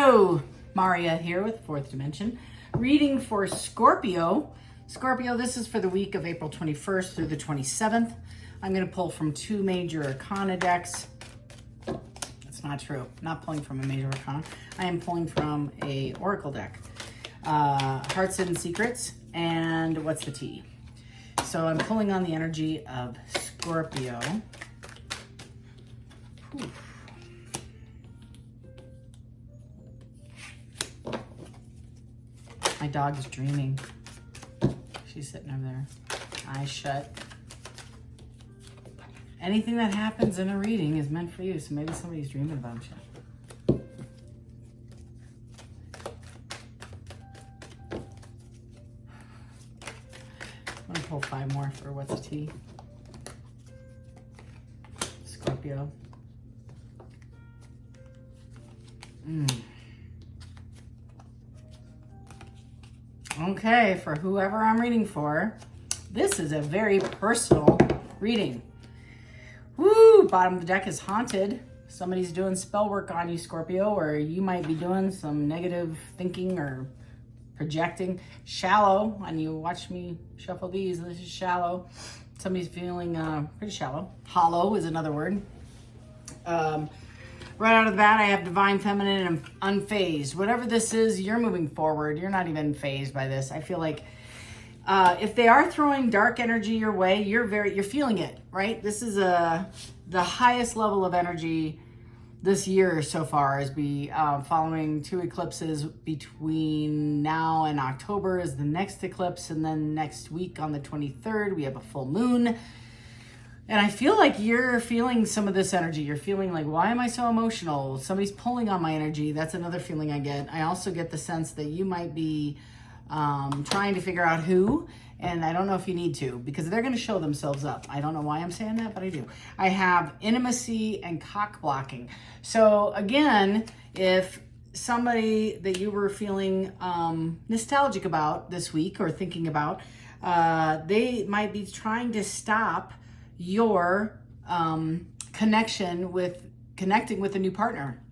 Hello, Maria here with Fourth Dimension. Reading for Scorpio. Scorpio, this is for the week of April 21st through the 27th. I'm going to pull from two major arcana decks. That's not true. I'm not pulling from a major arcana. I am pulling from a oracle deck. Heart's Hidden Secrets and What's the Tea? So I'm pulling on the energy of Scorpio. Whew. My dog is dreaming. She's sitting over there, eyes shut. Anything that happens in a reading is meant for you, so maybe somebody's dreaming about you. I'm gonna pull 5 more for What's the Tea? Scorpio. Okay, for whoever I'm reading for, this is a very personal reading. Woo! Bottom of the deck is haunted. Somebody's doing spell work on you, Scorpio, or you might be doing some negative thinking or projecting. Shallow, and you watch me shuffle these. This is shallow. Somebody's feeling pretty shallow. Hollow is another word. Right out of the bat, I have Divine Feminine and Unfazed. Whatever this is, you're moving forward. You're not even phased by this. I feel like if they are throwing dark energy your way, you're feeling it, right? This is the highest level of energy this year so far, as we following 2 eclipses between now and October is the next eclipse, and then next week on the 23rd we have a full moon. And I feel like you're feeling some of this energy. You're feeling like, why am I so emotional? Somebody's pulling on my energy. That's another feeling I get. I also get the sense that you might be trying to figure out who, and I don't know if you need to, because they're going to show themselves up. I don't know why I'm saying that, but I do. I have intimacy and cock blocking. So again, if somebody that you were feeling nostalgic about this week or thinking about, they might be trying to stop your connecting with a new partner.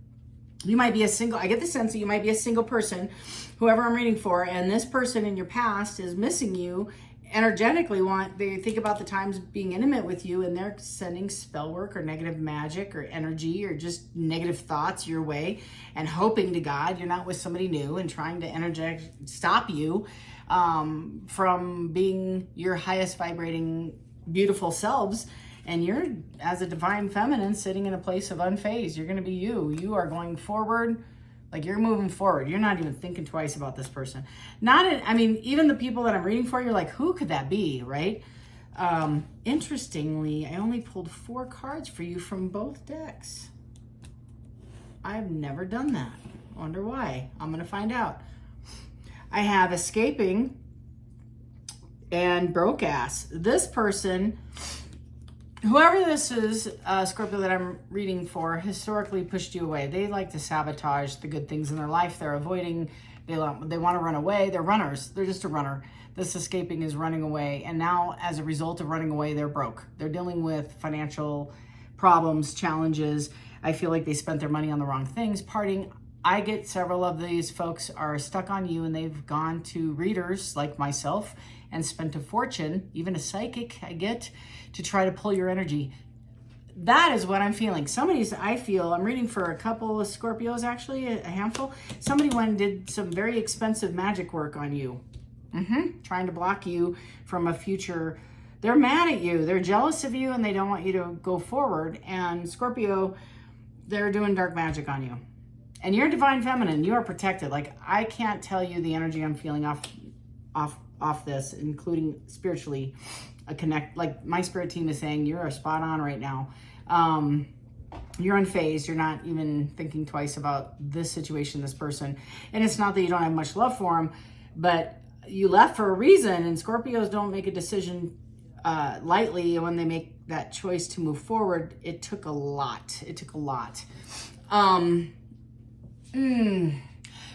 You might be a single, I get the sense that you might be a single person, whoever I'm reading for, and this person in your past is missing you energetically. They think about the times being intimate with you, and they're sending spell work or negative magic or energy or just negative thoughts your way, and hoping to God you're not with somebody new and trying to stop you from being your highest vibrating beautiful selves. And you're, as a divine feminine, sitting in a place of unfazed. You're going to be you. You are going forward, like you're moving forward. You're not even thinking twice about this person. Even the people that I'm reading for, you're like, who could that be, right? Interestingly, I only pulled 4 cards for you from both decks. I've never done that. I wonder why. I'm going to find out. I have escaping and broke ass. This person, whoever this is, Scorpio, that I'm reading for, historically pushed you away. They like to sabotage the good things in their life. They're avoiding, they want to run away. They're runners. They're just a runner. This escaping is running away. And now, as a result of running away, they're broke. They're dealing with financial problems, challenges. I feel like they spent their money on the wrong things, partying. I get several of these folks are stuck on you, and they've gone to readers like myself and spent a fortune, even a psychic I get, to try to pull your energy. That is what I'm feeling. I'm reading for a couple of Scorpios, actually, a handful. Somebody went and did some very expensive magic work on you. Trying to block you from a future. They're mad at you. They're jealous of you, and they don't want you to go forward. And Scorpio, they're doing dark magic on you. And you're divine feminine. You are protected. Like, I can't tell you the energy I'm feeling off this, including spiritually. Like my spirit team is saying, you're spot on right now. You're unfazed. You're not even thinking twice about this situation, this person. And it's not that you don't have much love for them, but you left for a reason. And Scorpios don't make a decision lightly when they make that choice to move forward. It took a lot.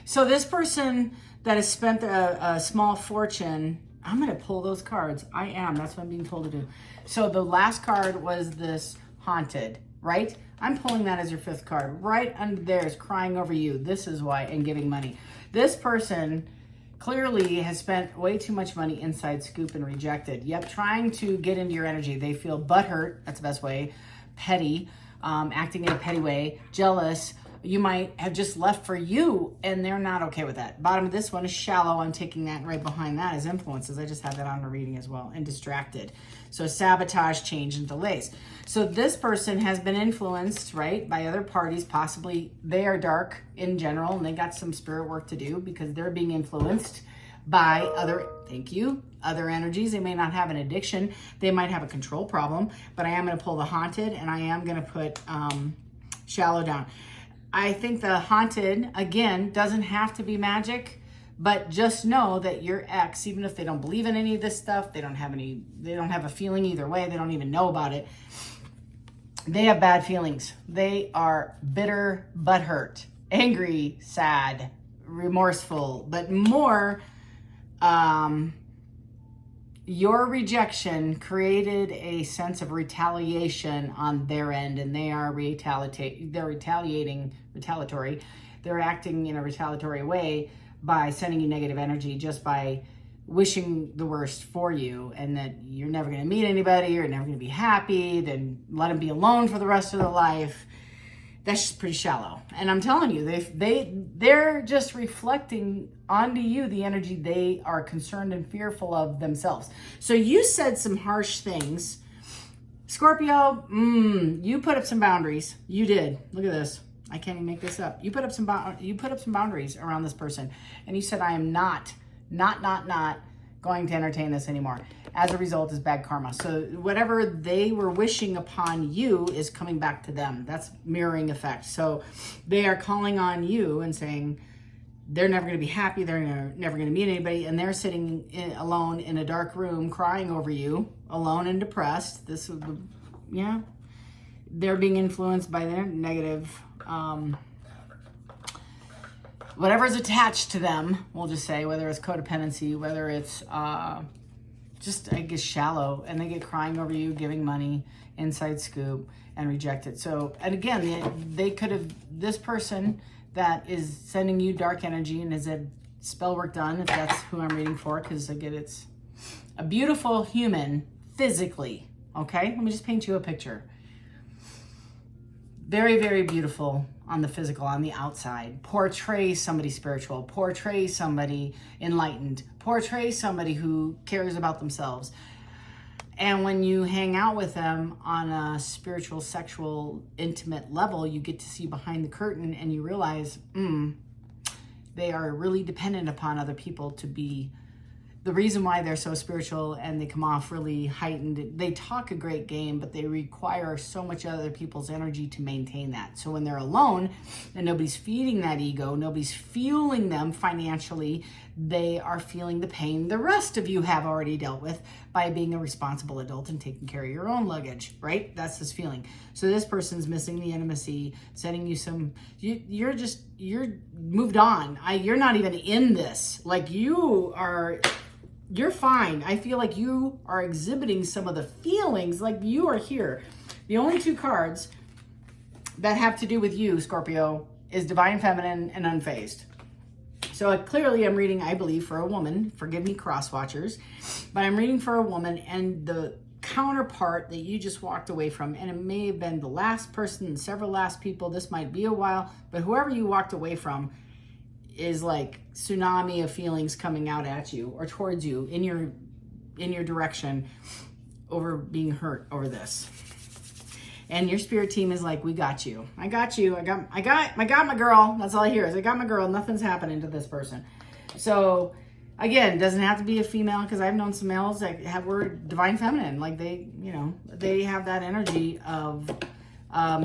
So this person that has spent a small fortune, I'm going to pull those cards. That's what I'm being told to do. So the last card was this haunted. right? I'm pulling that as your 5th card. Right under there is crying over you. This is why, and giving money. This person clearly has spent way too much money inside scoop and rejected. Yep, trying to get into your energy. They feel butthurt, that's the best way, petty, acting in a petty way, jealous. You might have just left for you, and they're not okay with that. Bottom of this one is shallow. I'm taking that right behind that as influences. I just had that on the reading as well. And distracted. So sabotage, change, and delays. So this person has been influenced, right, by other parties. Possibly they are dark in general, and they got some spirit work to do because they're being influenced by other energies. They may not have an addiction. They might have a control problem. But I am going to pull the haunted, and I am going to put shallow down. I think the haunted, again, doesn't have to be magic, but just know that your ex, even if they don't believe in any of this stuff, they don't have a feeling either way, they don't even know about it, they have bad feelings. They are bitter, butthurt, angry, sad, remorseful, but more, your rejection created a sense of retaliation on their end, and they are retaliatory. They're acting in a retaliatory way by sending you negative energy, just by wishing the worst for you, and that you're never going to meet anybody, you're never going to be happy, then let them be alone for the rest of their life. That's just pretty shallow. And I'm telling you, they're just reflecting onto you the energy they are concerned and fearful of themselves. So you said some harsh things. Scorpio, you put up some boundaries. You did. Look at this. I can't even make this up. You put up some boundaries around this person. And you said, I am not going to entertain this anymore. As a result is bad karma. So whatever they were wishing upon you is coming back to them. That's mirroring effect. So they are calling on you and saying they're never going to be happy. They're never going to meet anybody. And they're sitting alone in a dark room crying over you, alone and depressed. They're being influenced by their negative, whatever's attached to them, we'll just say, whether it's codependency, whether it's just, I guess, shallow, and they get crying over you, giving money, inside scoop, and rejected. So, and again, they could have, this person that is sending you dark energy and has had spell work done, if that's who I'm reading for, because again, it's a beautiful human physically, okay? Let me just paint you a picture. Very, very beautiful on the physical, on the outside. Portray somebody spiritual. Portray somebody enlightened. Portray somebody who cares about themselves. And when you hang out with them on a spiritual, sexual, intimate level, you get to see behind the curtain and you realize, they are really dependent upon other people to be the reason why they're so spiritual, and they come off really heightened. They talk a great game, but they require so much other people's energy to maintain that. So when they're alone and nobody's feeding that ego, nobody's fueling them financially, they are feeling the pain the rest of you have already dealt with by being a responsible adult and taking care of your own luggage, right? That's this feeling. So this person's missing the intimacy, sending you some, you're moved on. You're not even in this. Like you're fine. I feel like you are exhibiting some of the feelings like you are here. The only two cards that have to do with you, Scorpio, is Divine Feminine and Unfazed. So clearly I'm reading, I believe, for a woman. Forgive me, cross-watchers. But I'm reading for a woman, and the counterpart that you just walked away from, and it may have been the last person, several last people, this might be a while, but whoever you walked away from is like tsunami of feelings coming out at you or towards you in your direction over being hurt over this. And your spirit team is like, we got you. I got you. I got my girl. That's all I hear is I got my girl. Nothing's happening to this person. So again, it doesn't have to be a female, because I've known some males that were divine feminine. Like they have that energy of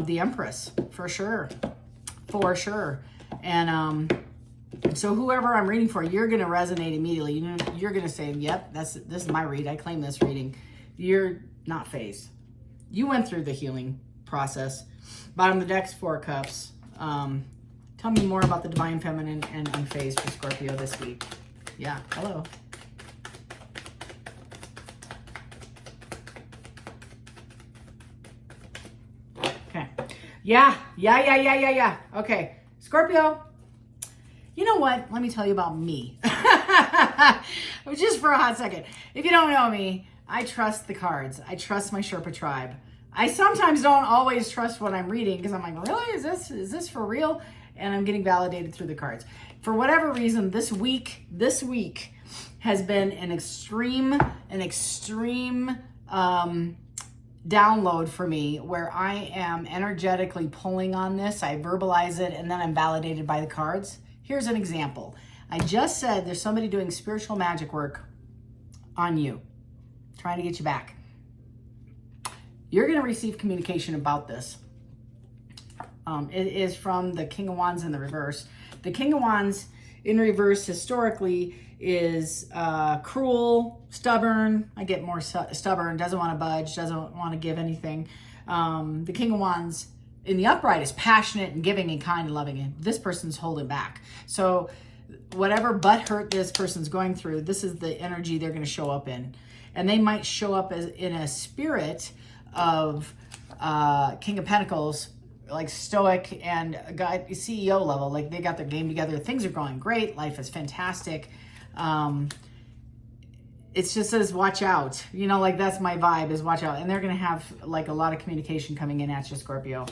the Empress for sure. And so whoever I'm reading for, you're going to resonate immediately. You're going to say, yep, this is my read. I claim this reading. You're not phased. You went through the healing process. Bottom of the deck's 4 cups. Tell me more about the Divine Feminine and Unfazed for Scorpio this week. Yeah, hello. Okay. Yeah. Okay, Scorpio, you know what? Let me tell you about me. Just for a hot second. If you don't know me, I trust the cards. I trust my Sherpa tribe. I sometimes don't always trust what I'm reading because I'm like, really? Is this for real? And I'm getting validated through the cards. For whatever reason, this week has been an extreme download for me where I am energetically pulling on this. I verbalize it and then I'm validated by the cards. Here's an example. I just said there's somebody doing spiritual magic work on you, trying to get you back. You're going to receive communication about this. It is from the King of Wands in the reverse. The King of Wands in reverse historically is cruel, stubborn. I get more stubborn, doesn't want to budge, doesn't want to give anything. The King of Wands in the upright is passionate and giving and kind and loving. And this person's holding back. So whatever butt hurt this person's going through, this is the energy they're going to show up in. And they might show up as in a spirit of King of Pentacles, like stoic and guy CEO level, like they got their game together. Things are going great. Life is fantastic. It's just says, watch out. You know, like that's my vibe is watch out. And they're going to have like a lot of communication coming in at you, Scorpio.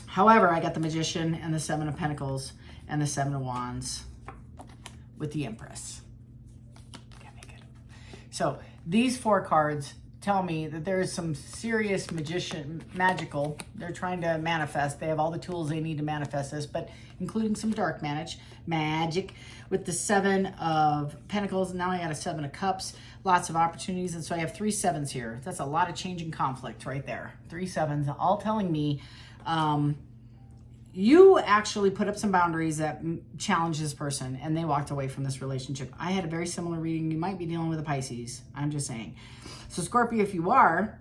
However, I got the Magician and the Seven of Pentacles and the Seven of Wands with the Empress. Okay, good. So these four cards tell me that there is some serious magical. They're trying to manifest. They have all the tools they need to manifest this, but including some dark magic with the Seven of Pentacles. Now I got a Seven of Cups, lots of opportunities. And so I have 3 sevens here. That's a lot of changing conflict right there. 3 sevens, all telling me, you actually put up some boundaries that challenge this person and they walked away from this relationship. I had a very similar reading. You might be dealing with a Pisces. I'm just saying. So Scorpio, if you are,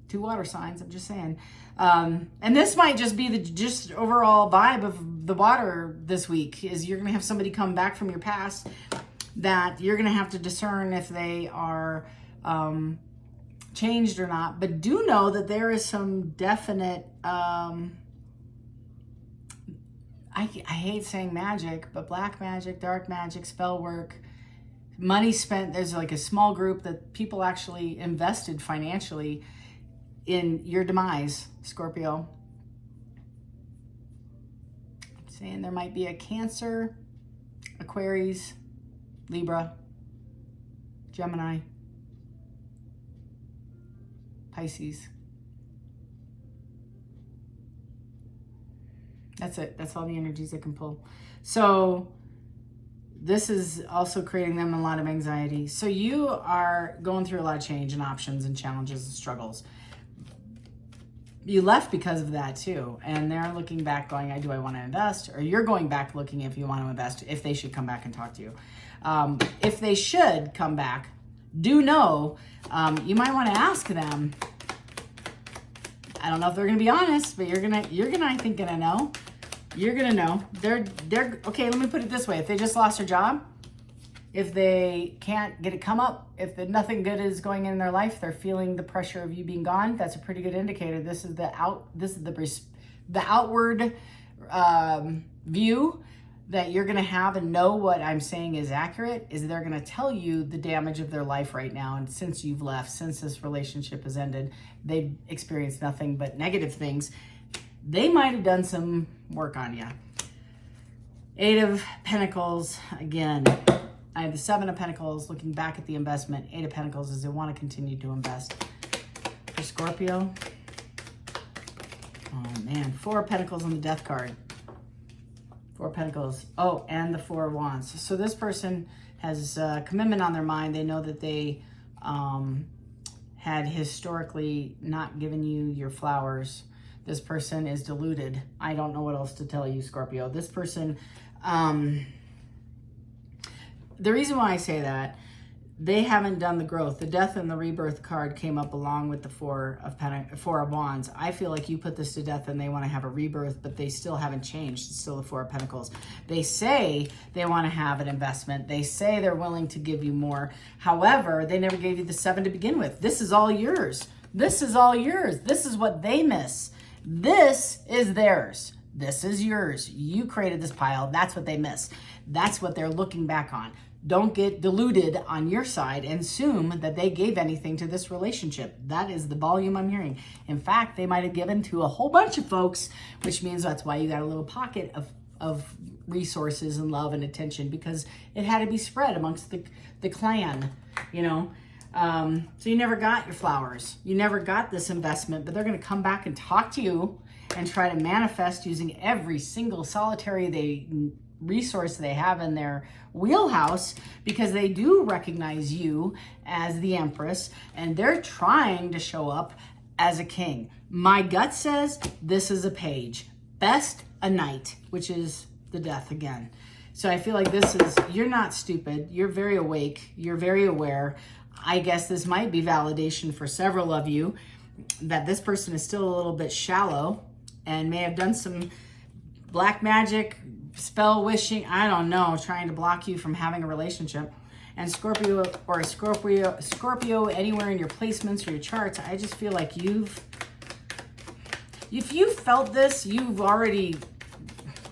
2 water signs, I'm just saying. And this might just be the just overall vibe of the water this week is you're going to have somebody come back from your past that you're going to have to discern if they are changed or not. But do know that there is some definite, I hate saying magic, but black magic, dark magic, spell work, money spent. There's like a small group that people actually invested financially in your demise, Scorpio. I'm saying there might be a Cancer, Aquarius, Libra, Gemini, Pisces. That's it. That's all the energies I can pull. So this is also creating them a lot of anxiety. So you are going through a lot of change and options and challenges and struggles. You left because of that too. And they're looking back going, do I want to invest? Or you're going back looking if you want to invest, if they should come back and talk to you. If they should come back, do know, you might want to ask them. I don't know if they're going to be honest, but you're gonna, I think, gonna know. You're gonna know. They're okay. Let me put it this way: if they just lost their job, if they can't get it come up, if nothing good is going in their life, they're feeling the pressure of you being gone. That's a pretty good indicator. This is the outward view that you're gonna have and know what I'm saying is accurate. Is they're gonna tell you the damage of their life right now, and since you've left, since this relationship has ended, they've experienced nothing but negative things. They might have done some work on you. 8 of Pentacles, again. I have the 7 of Pentacles looking back at the investment. 8 of Pentacles is they want to continue to invest. For Scorpio, oh man, 4 of Pentacles on the Death card. 4 of Pentacles. Oh, and the 4 of Wands. So this person has commitment on their mind. They know that they had historically not given you your flowers. This person is deluded. I don't know what else to tell you, Scorpio. This person, the reason why I say that, they haven't done the growth. The Death and the Rebirth card came up along with the 4 of Wands. I feel like you put this to death and they want to have a rebirth, but they still haven't changed. It's still the 4 of Pentacles. They say they want to have an investment. They say they're willing to give you more. However, they never gave you the 7 to begin with. This is all yours. This is all yours. This is what they miss. This is theirs. This is yours. You created this pile. That's what they miss. That's what they're looking back on. Don't get deluded on your side and assume that they gave anything to this relationship. That is the volume I'm hearing. In fact, they might have given to a whole bunch of folks, which means that's why you got a little pocket of resources and love and attention, because it had to be spread amongst the clan, you know. So you never got your flowers. You never got this investment, but they're going to come back and talk to you and try to manifest using every single solitary resource they have in their wheelhouse, because they do recognize you as the Empress and they're trying to show up as a king. My gut says this is a page. Best a knight, which is the death again. So I feel like this is, you're not stupid. You're very awake. You're very aware. I guess this might be validation for several of you that this person is still a little bit shallow and may have done some black magic, spell wishing, I don't know, trying to block you from having a relationship. And Scorpio anywhere in your placements or your charts, I just feel like if you felt this, you've already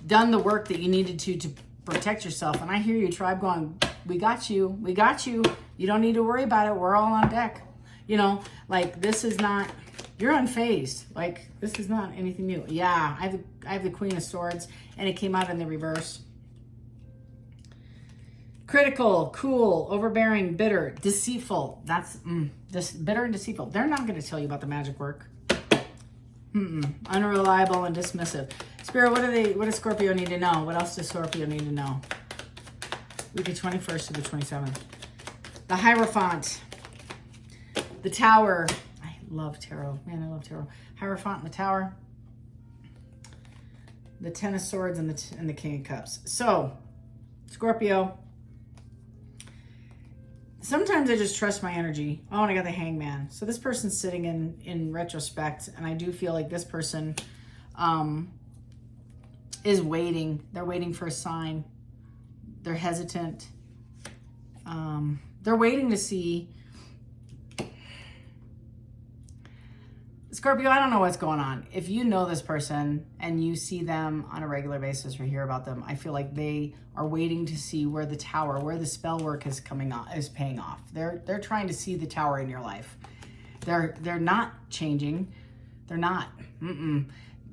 done the work that you needed to protect yourself. And I hear you, tribe, going, we got you. We got you. You don't need to worry about it. We're all on deck. You know, like, this is not, you're unfazed. Like, this is not anything new. Yeah, I have the Queen of Swords, and it came out in the reverse. Critical, cool, overbearing, bitter, deceitful. That's this bitter and deceitful. They're not going to tell you about the magic work. Unreliable and dismissive. Spirit, what does Scorpio need to know? What else does Scorpio need to know? Week of 21st to the 27th. The Hierophant. The Tower. I love tarot. Man, I love tarot. Hierophant and the Tower. The Ten of Swords and the King of Cups. So, Scorpio. Sometimes I just trust my energy. Oh, and I got the Hangman. So this person's sitting in retrospect, and I do feel like this person is waiting. They're waiting for a sign. They're hesitant. They're waiting to see. Scorpio, I don't know what's going on. If you know this person and you see them on a regular basis or hear about them, I feel like they are waiting to see where the tower, where the spell work is paying off. They're trying to see the tower in your life. They're not changing. They're not.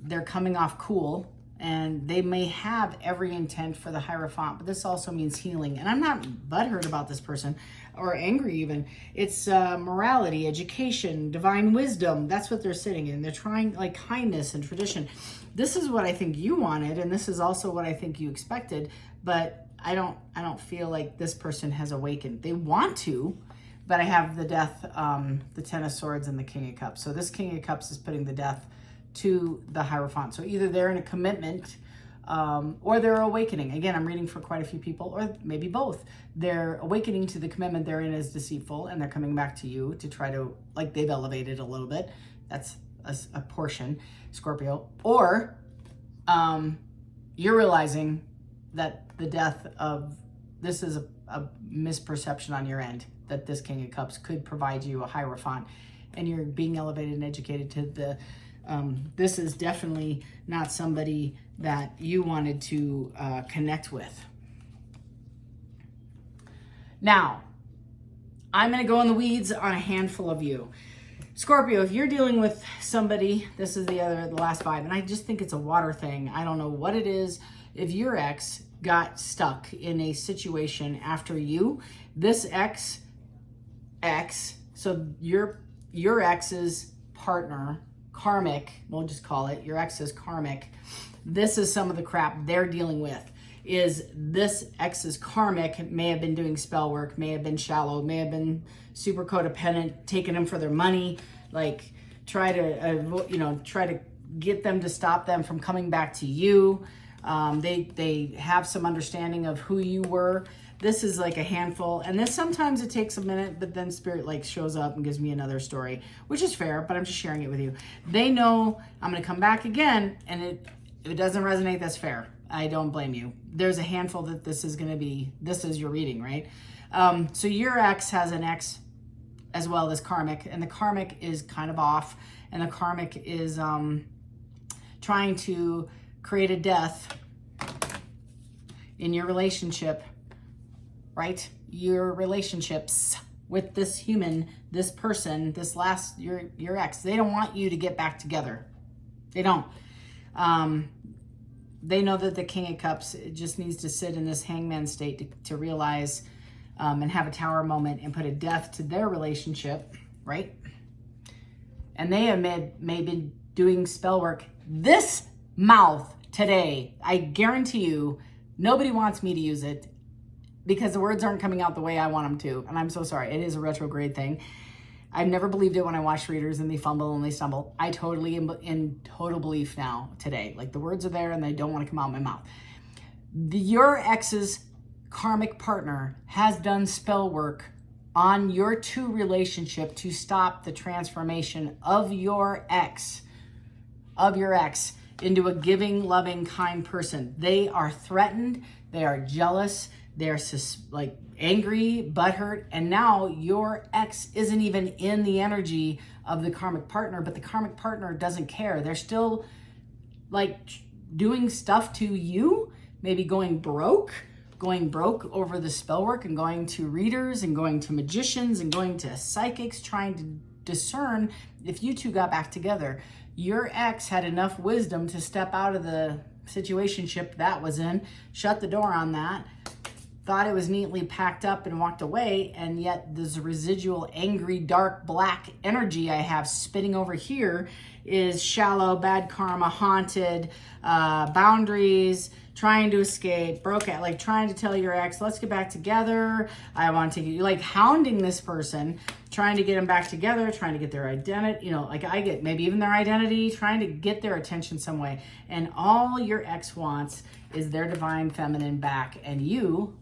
They're coming off cool, and they may have every intent for the Hierophant, but this also means healing. And I'm not butthurt about this person or angry even. It's morality, education, divine wisdom. That's what they're sitting in. They're trying, like, kindness and tradition. This is what I think you wanted, and this is also what I think you expected, but I don't feel like this person has awakened. They want to, but I have the death, the Ten of Swords and the King of Cups. So this King of Cups is putting the death to the Hierophant. So either they're in a commitment or they're awakening. Again, I'm reading for quite a few people, or maybe both. They're awakening to the commitment they're in as deceitful, and they're coming back to you to try to, like, they've elevated a little bit. That's a portion, Scorpio. Or you're realizing that the death of, this is a misperception on your end, that this King of Cups could provide you a Hierophant, and you're being elevated and educated to the, this is definitely not somebody that you wanted to connect with. Now, I'm going to go in the weeds on a handful of you. Scorpio, if you're dealing with somebody, this is the last vibe, and I just think it's a water thing. I don't know what it is. If your ex got stuck in a situation after you, this ex, so your ex's partner, karmic, we'll just call it, your ex's karmic, this is some of the crap they're dealing with. Is this ex's karmic may have been doing spell work, may have been shallow, may have been super codependent, taking them for their money, like try to get them to stop them from coming back to you. They have some understanding of who you were. This is like a handful, and this sometimes it takes a minute, but then Spirit like shows up and gives me another story, which is fair, but I'm just sharing it with you. They know I'm going to come back again, and if it doesn't resonate, that's fair. I don't blame you. There's a handful that this is going to be, this is your reading, right? So your ex has an ex as well as karmic, and the karmic is kind of off, and the karmic is trying to create a death in your relationship, right? Your relationships with this human, this person, this last, your ex. They don't want you to get back together. They don't. They know that the King of Cups just needs to sit in this hangman state to realize and have a tower moment and put a death to their relationship, right? And they have maybe doing spell work. This mouth today, I guarantee you, nobody wants me to use it because the words aren't coming out the way I want them to. And I'm so sorry. It is a retrograde thing. I've never believed it when I watch readers and they fumble and they stumble. I totally am in total belief now today. Like the words are there and they don't want to come out of my mouth. Your ex's karmic partner has done spell work on your two relationship to stop the transformation of your ex into a giving, loving, kind person. They are threatened. They are jealous. They're like angry, butthurt, and now your ex isn't even in the energy of the karmic partner, but the karmic partner doesn't care. They're still like doing stuff to you, maybe going broke over the spell work and going to readers and going to magicians and going to psychics, trying to discern if you two got back together. Your ex had enough wisdom to step out of the situationship that was in, shut the door on that, thought it was neatly packed up and walked away, and yet this residual angry, dark, black energy I have spitting over here is shallow, bad karma, haunted, boundaries, trying to escape, broke out, like trying to tell your ex, let's get back together. I want to get, like hounding this person, trying to get them back together, trying to get their identity, like I get maybe even their identity, trying to get their attention some way. And all your ex wants is their divine feminine back. And you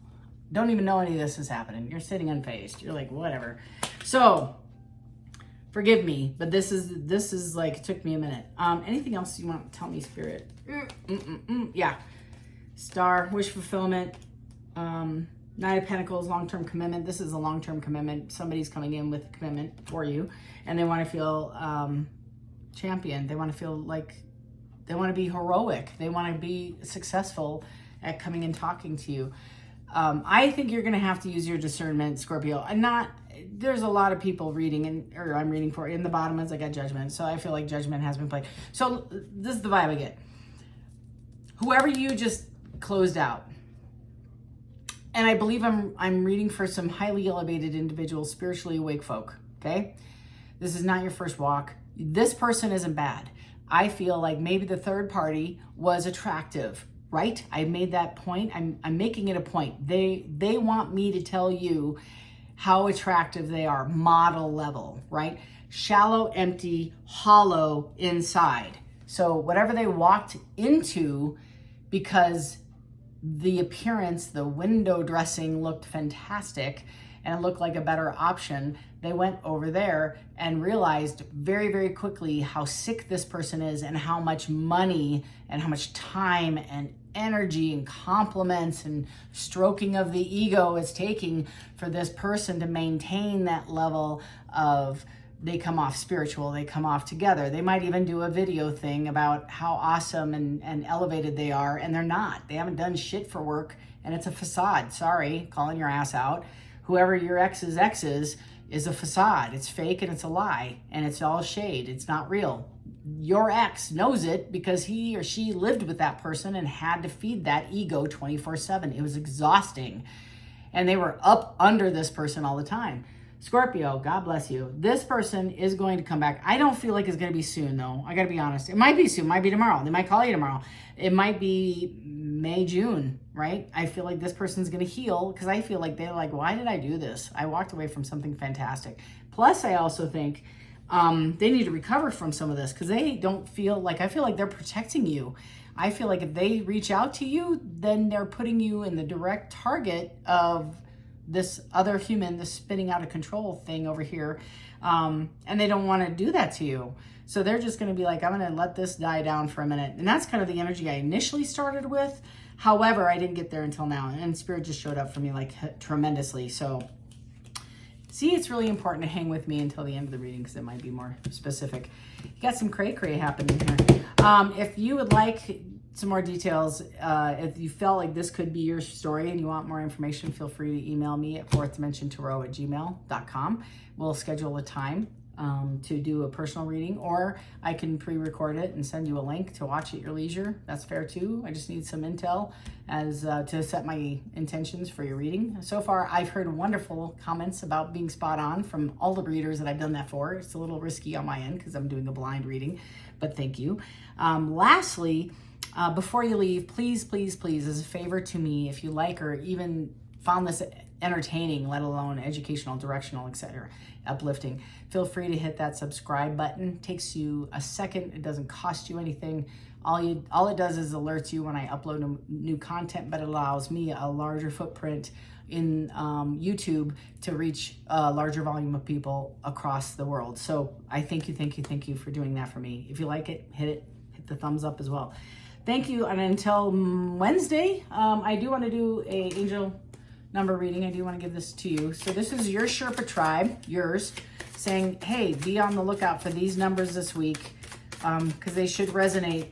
don't even know any of this is happening. You're sitting unfazed. You're like, whatever. So forgive me, but this is like, it took me a minute. Anything else you want to tell me, Spirit? Yeah. Star, wish fulfillment, Knight of Pentacles, long-term commitment. This is a long-term commitment. Somebody's coming in with a commitment for you, and they want to feel championed. They want to feel like they want to be heroic. They want to be successful at coming and talking to you. I think you're going to have to use your discernment, Scorpio. There's a lot of people reading, or I'm reading for, in the bottom is I got judgment. So I feel like judgment has been played. So this is the vibe I get. Whoever you just closed out, and I believe I'm reading for some highly elevated individuals, spiritually awake folk, okay? This is not your first walk. This person isn't bad. I feel like maybe the third party was attractive, right? I made that point. I'm making it a point. They want me to tell you how attractive they are, model level, right? Shallow, empty, hollow inside. So whatever they walked into, because the appearance, the window dressing looked fantastic and it looked like a better option, they went over there and realized very, very quickly how sick this person is and how much money and how much time and energy and compliments and stroking of the ego is taking for this person to maintain that level of, they come off spiritual, they come off together. They might even do a video thing about how awesome and elevated they are, and they're not. They haven't done shit for work, and it's a facade. Sorry, calling your ass out. Whoever your ex's ex is a facade. It's fake and it's a lie, and it's all shade. It's not real. Your ex knows it because he or she lived with that person and had to feed that ego 24/7. It was exhausting, and they were up under this person all the time. Scorpio, God bless you. This person is going to come back. I don't feel like it's going to be soon, though. I got to be honest. It might be soon. It might be tomorrow. They might call you tomorrow. It might be May, June, right? I feel like this person's going to heal because I feel like they're like, why did I do this? I walked away from something fantastic. Plus, I also think they need to recover from some of this because they don't feel like, I feel like they're protecting you. I feel like if they reach out to you, then they're putting you in the direct target of this other human, this spinning out of control thing over here. And they don't want to do that to you. So they're just going to be like, I'm going to let this die down for a minute. And that's kind of the energy I initially started with. However, I didn't get there until now. And Spirit just showed up for me like tremendously. So see, it's really important to hang with me until the end of the reading because it might be more specific. You got some cray-cray happening here. If you would like some more details, if you felt like this could be your story and you want more information, feel free to email me at fourthdimensiontarot@gmail.com. We'll schedule a time to do a personal reading, or I can pre-record it and send you a link to watch at your leisure. That's fair too. I just need some intel as to set my intentions for your reading. So far, I've heard wonderful comments about being spot on from all the readers that I've done that for. It's a little risky on my end because I'm doing a blind reading, but thank you. Lastly, before you leave, please, please, please, as a favor to me, if you like or even found this entertaining, let alone educational, directional, etc., uplifting, feel free to hit that subscribe button. It takes you a second. It doesn't cost you anything. All it does is alerts you when I upload new content, but it allows me a larger footprint in YouTube to reach a larger volume of people across the world. So I thank you for doing that for me. If you like it, hit the thumbs up as well. Thank you, and until Wednesday, I do want to do a angel number reading. I do want to give this to you. So this is your Sherpa tribe, yours, saying, hey, be on the lookout for these numbers this week because they should resonate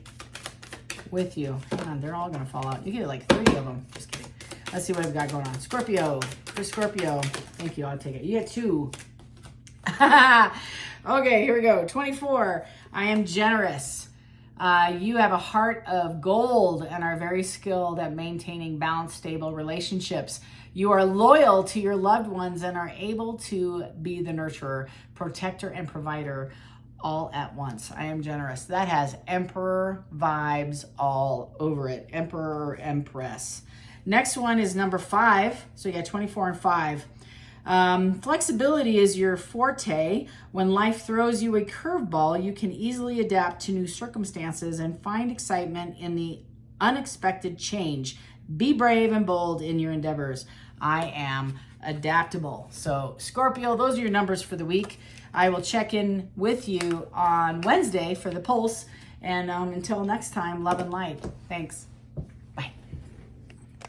with you. Hang on, they're all going to fall out. You get like 30 of them. Just kidding. Let's see what I've got going on. Scorpio, for Scorpio. Thank you, I'll take it. You get 2. Okay, here we go. 24, I am generous. You have a heart of gold and are very skilled at maintaining balanced, stable relationships. You are loyal to your loved ones and are able to be the nurturer, protector, and provider all at once. I am generous. That has Emperor vibes all over it. Emperor, Empress. Next one is number 5. So you got 24 and 5. Flexibility is your forte. When life throws you a curveball, you can easily adapt to new circumstances and find excitement in the unexpected change. Be brave and bold in your endeavors. I am adaptable. So Scorpio, those are your numbers for the week. I will check in with you on Wednesday for the pulse. And until next time, love and light. Thanks.